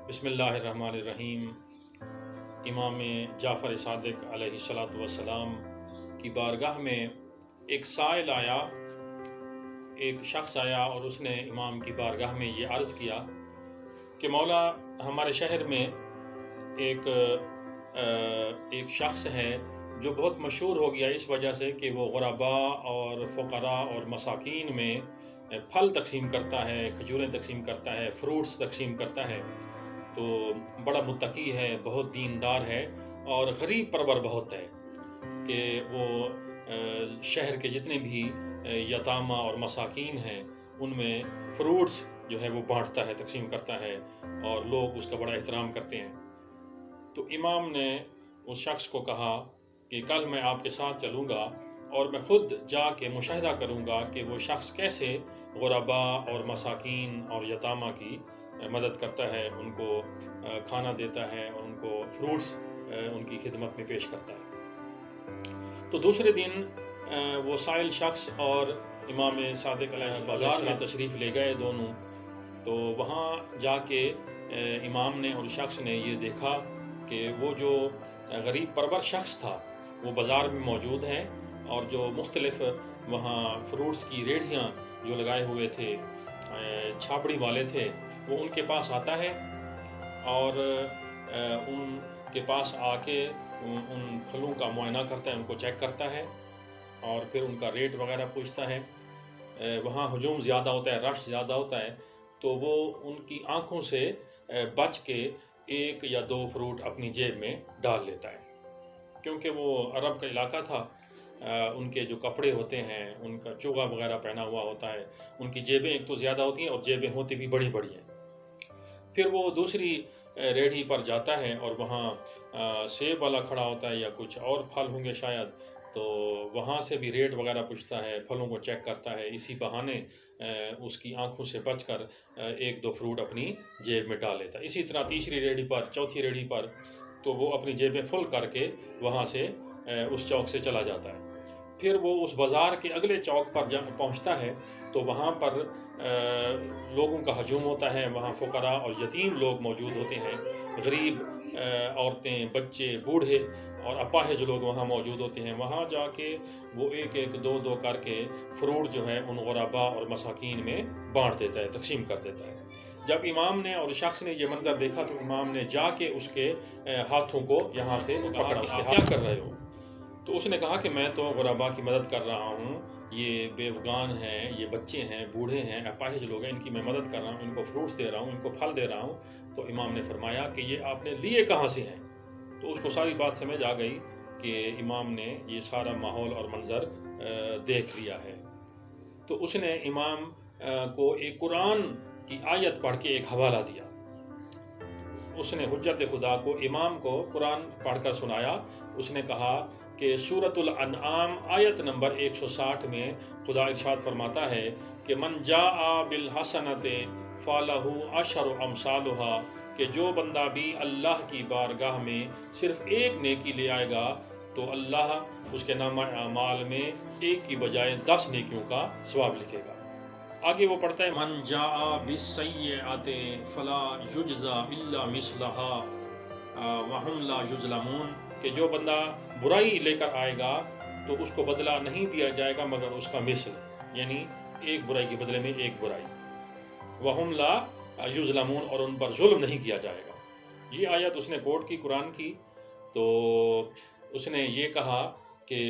بسم اللہ الرحمن الرحیم۔ امام جعفر صادق علیہ الصلاۃ والسلام کی بارگاہ میں ایک سائل آیا، ایک شخص آیا اور اس نے امام کی بارگاہ میں یہ عرض کیا کہ مولا، ہمارے شہر میں ایک شخص ہے جو بہت مشہور ہو گیا اس وجہ سے کہ وہ غرباء اور فقراء اور مساکین میں پھل تقسیم کرتا ہے، کھجوریں تقسیم کرتا ہے، فروٹس تقسیم کرتا ہے، تو بڑا متقی ہے، بہت دیندار ہے اور غریب پرور بہت ہے کہ وہ شہر کے جتنے بھی یتامہ اور مساکین ہیں ان میں فروٹس جو ہے وہ بانٹتا ہے، تقسیم کرتا ہے اور لوگ اس کا بڑا احترام کرتے ہیں۔ تو امام نے اس شخص کو کہا کہ کل میں آپ کے ساتھ چلوں گا اور میں خود جا کے مشاہدہ کروں گا کہ وہ شخص کیسے غرباء اور مساکین اور یتامہ کی مدد کرتا ہے، ان کو کھانا دیتا ہے اور ان کو فروٹس ان کی خدمت میں پیش کرتا ہے۔ تو دوسرے دن وہ سائل شخص اور امام صادق علیہ بازار میں تشریف لے گئے دونوں۔ تو وہاں جا کے امام نے اور شخص نے یہ دیکھا کہ وہ جو غریب پرور شخص تھا وہ بازار میں موجود ہے اور جو مختلف وہاں فروٹس کی ریڑھیاں جو لگائے ہوئے تھے، چھاپڑی والے تھے، وہ ان کے پاس آتا ہے اور ان کے پاس آ کے ان پھلوں کا معائنہ کرتا ہے، ان کو چیک کرتا ہے اور پھر ان کا ریٹ وغیرہ پوچھتا ہے۔ وہاں ہجوم زیادہ ہوتا ہے، رش زیادہ ہوتا ہے، تو وہ ان کی آنکھوں سے بچ کے ایک یا دو فروٹ اپنی جیب میں ڈال لیتا ہے، کیونکہ وہ عرب کا علاقہ تھا، ان کے جو کپڑے ہوتے ہیں، ان کا چوغا وغیرہ پہنا ہوا ہوتا ہے، ان کی جیبیں ایک تو زیادہ ہوتی ہیں اور جیبیں ہوتی بھی بڑی بڑی ہیں۔ پھر وہ دوسری ریڑھی پر جاتا ہے اور وہاں سیب والا کھڑا ہوتا ہے یا کچھ اور پھل ہوں گے شاید، تو وہاں سے بھی ریٹ وغیرہ پوچھتا ہے، پھلوں کو چیک کرتا ہے، اسی بہانے اس کی آنکھوں سے بچ کر ایک دو فروٹ اپنی جیب میں ڈال لیتا ہے۔ اسی طرح تیسری ریڑھی پر، چوتھی ریڑھی پر، تو وہ اپنی جیبیں فل کر کے وہاں سے اس چوک سے چلا جاتا ہے۔ پھر وہ اس بازار کے اگلے چوک پر پہنچتا ہے تو وہاں پر لوگوں کا ہجوم ہوتا ہے، وہاں فقراء اور یتیم لوگ موجود ہوتے ہیں، غریب عورتیں، بچے، بوڑھے اور اپاہج لوگ وہاں موجود ہوتے ہیں۔ وہاں جا کے وہ ایک ایک دو دو کر کے فروٹ جو ہے ان غرباء اور مساکین میں بانٹ دیتا ہے، تقسیم کر دیتا ہے۔ جب امام نے اور شخص نے یہ منظر دیکھا تو امام نے جا کے اس کے ہاتھوں کو یہاں سے پکڑا کہ آپ کیا کر رہے ہو؟ تو اس نے کہا کہ میں تو غرباء کی مدد کر رہا ہوں، یہ بیوگان ہیں، یہ بچے ہیں، بوڑھے ہیں، اپاہج لوگ ہیں، ان کی میں مدد کر رہا ہوں، ان کو فروٹس دے رہا ہوں، ان کو پھل دے رہا ہوں۔ تو امام نے فرمایا کہ یہ آپ نے لیے کہاں سے ہیں؟ تو اس کو ساری بات سمجھ آ گئی کہ امام نے یہ سارا ماحول اور منظر دیکھ لیا ہے۔ تو اس نے امام کو ایک قرآن کی آیت پڑھ کے ایک حوالہ دیا۔ اس نے حجت خدا کو، امام کو قرآن پڑھ کر سنایا۔ اس نے کہا کہ سورۃ الانعام آیت نمبر 160 میں خدا ارشاد فرماتا ہے کہ من جاء بالحسنۃ فلہ عشر امثالها، کہ جو بندہ بھی اللہ کی بارگاہ میں صرف ایک نیکی لے آئے گا تو اللہ اس کے نامہ اعمال میں ایک کی بجائے 10 نیکیوں کا ثواب لکھے گا۔ آگے وہ پڑھتا ہے من جاء بالسیئۃ فلا یجزی الا مثلها وهم لا یظلمون، کہ جو بندہ برائی لے کر آئے گا تو اس کو بدلہ نہیں دیا جائے گا مگر اس کا مثل، یعنی ایک برائی کے بدلے میں ایک برائی، وهم لا یظلمون، اور ان پر ظلم نہیں کیا جائے گا۔ یہ آیت اس نے کوٹ کی قرآن کی، تو اس نے یہ کہا کہ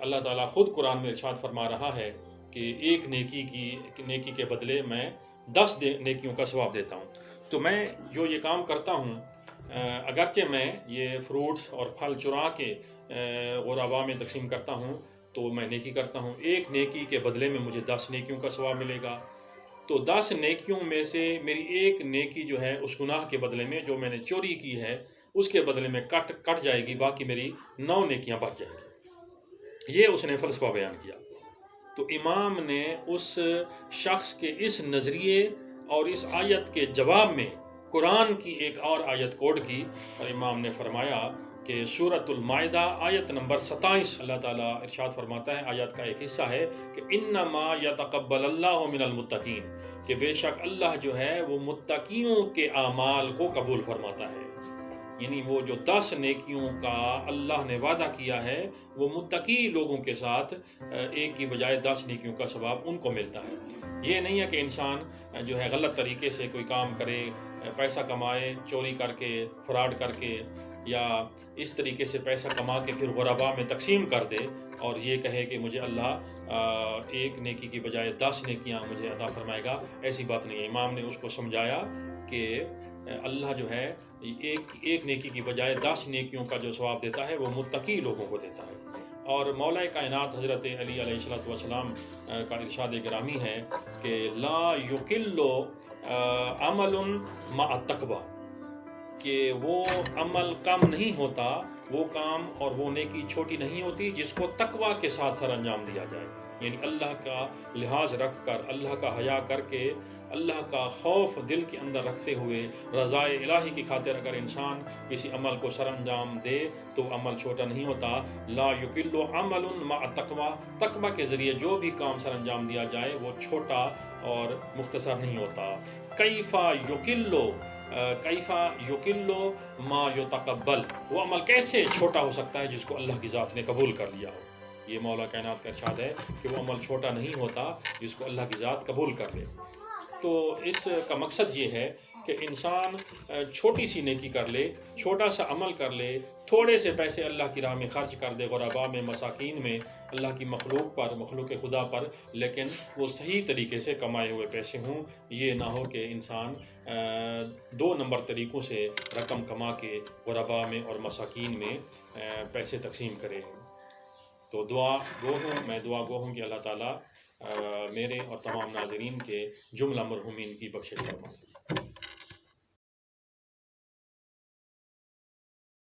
اللہ تعالیٰ خود قرآن میں ارشاد فرما رہا ہے کہ ایک نیکی کے بدلے میں 10 نیکیوں کا ثواب دیتا ہوں۔ تو میں جو یہ کام کرتا ہوں، اگرچہ میں یہ فروٹس اور پھل چرا کے غرباء میں تقسیم کرتا ہوں تو میں نیکی کرتا ہوں، ایک نیکی کے بدلے میں مجھے 10 نیکیوں کا ثواب ملے گا۔ تو 10 نیکیوں میں سے میری ایک نیکی جو ہے اس گناہ کے بدلے میں، جو میں نے چوری کی ہے اس کے بدلے میں کٹ جائے گی، باقی میری 9 نیکیاں بچ جائیں گی۔ یہ اس نے فلسفہ بیان کیا۔ تو امام نے اس شخص کے اس نظریے اور اس آیت کے جواب میں قرآن کی ایک اور آیت کوٹ کی، اور امام نے فرمایا کہ سورۃ المائدہ آیت نمبر 27 اللہ تعالیٰ ارشاد فرماتا ہے، آیت کا ایک حصہ ہے کہ انما یتقبل اللہ من المتقین، کہ بے شک اللہ جو ہے وہ متقیوں کے اعمال کو قبول فرماتا ہے، یعنی وہ جو 10 نیکیوں کا اللہ نے وعدہ کیا ہے وہ متقی لوگوں کے ساتھ ایک کی بجائے 10 نیکیوں کا ثواب ان کو ملتا ہے۔ یہ نہیں ہے کہ انسان جو ہے غلط طریقے سے کوئی کام کرے، پیسہ کمائے چوری کر کے، فراڈ کر کے، یا اس طریقے سے پیسہ کما کے پھر غرباء میں تقسیم کر دے اور یہ کہے کہ مجھے اللہ ایک نیکی کی بجائے 10 نیکیاں مجھے عطا فرمائے گا۔ ایسی بات نہیں ہے۔ امام نے اس کو سمجھایا کہ اللہ جو ہے ایک نیکی کی بجائے 10 نیکیوں کا جو ثواب دیتا ہے وہ متقی لوگوں کو دیتا ہے۔ اور مولا کائنات حضرت علی علیہ السلام کا ارشاد گرامی ہے کہ لا یقل عمل مع التقوی، کہ وہ عمل کم نہیں ہوتا، وہ کام اور وہ نیکی چھوٹی نہیں ہوتی جس کو تقوی کے ساتھ سر انجام دیا جائے، یعنی اللہ کا لحاظ رکھ کر، اللہ کا حیا کر کے، اللہ کا خوف دل کے اندر رکھتے ہوئے، رضائے الہی کی خاطر اگر انسان کسی عمل کو سر انجام دے تو وہ عمل چھوٹا نہیں ہوتا۔ لا یقل عمل مع التقوی، تقوی کے ذریعے جو بھی کام سر انجام دیا جائے وہ چھوٹا اور مختصر نہیں ہوتا۔ کیفا یقل ما یتقبل، وہ عمل کیسے چھوٹا ہو سکتا ہے جس کو اللہ کی ذات نے قبول کر لیا ہو۔ یہ مولا کائنات کا ارشاد ہے کہ وہ عمل چھوٹا نہیں ہوتا جس کو اللہ کی ذات قبول کر لے۔ تو اس کا مقصد یہ ہے کہ انسان چھوٹی سی نیکی کر لے، چھوٹا سا عمل کر لے، تھوڑے سے پیسے اللہ کی راہ میں خرچ کر دے، غرباء میں، مساکین میں، اللہ کی مخلوق پر، مخلوق خدا پر، لیکن وہ صحیح طریقے سے کمائے ہوئے پیسے ہوں۔ یہ نہ ہو کہ انسان 2 نمبر طریقوں سے رقم کما کے غرباء میں اور مساکین میں پیسے تقسیم کرے۔ تو میں دعا گو ہوں کہ اللہ تعالیٰ میرے اور تمام ناظرین کے جملہ مرحومین کی بخشش فرمائے۔